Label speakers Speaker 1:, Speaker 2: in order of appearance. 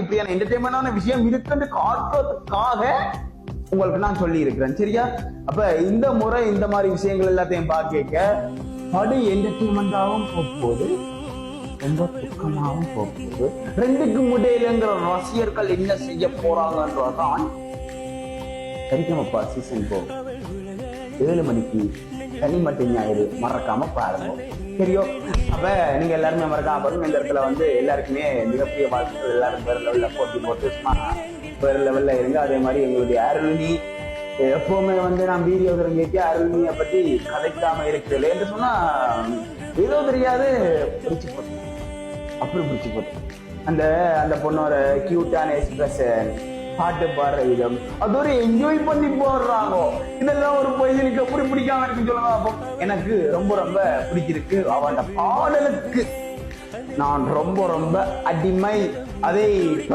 Speaker 1: இப்படியான என்டர்டைன்மெண்டான விஷயம் இருக்குன்னு காட்டுறதுக்காக உங்களுக்கு நான் சொல்லி இருக்கிறேன். சரியா? அப்ப இந்த முறை இந்த மாதிரி விஷயங்கள் எல்லாத்தையும் பார்க்க படு என்டர்டைன்மெண்டாவும் போகுது, ரொம்ப துக்கமாகவும் போகுது. ரெண்டுக்கும் இடையிலங்கிற ரசிகர்கள் என்ன செய்ய போறாங்கன்றதான் சரிக்கமப்பா சீசன் 7 மணிக்கு தனிமட்டு ஞாயிறு மறக்காம பாருங்க. சரியோ? அப்ப நீங்க எல்லாருமே மறக்காம பாருங்க. இந்த இடத்துல வந்து எல்லாருக்குமே மிகப்பெரிய வாழ்த்துக்கள். எல்லாரும் வேற லெவல்ல போட்டி போட்டு வேற லெவல்ல இருங்க. அதே மாதிரி எங்களுடைய அருள்னி எப்பவுமே வந்து நான் வீடியோ கேட்டு அருள்னியை பத்தி கதைக்காம இருக்குது என்று சொன்னா ஏதோ தெரியாது பிடிச்சு போட்டு அப்படி பிடிச்சு போட்டு அந்த அந்த பொண்ணோட கியூட்டான எக்ஸ்பிரஷன், பாட்டு பாடுற விதம், அது ஒரு என்ஜாய் பண்ணி போடுறாங்க. இதெல்லாம் ஒரு பையனுக்கு எப்படி பிடிக்காம இருக்குன்னு சொல்லுங்க. அப்போ எனக்கு ரொம்ப ரொம்ப பிடிச்சிருக்கு. அவன் பாடலுக்கு நான் ரொம்ப ரொம்ப அடிமை. அதை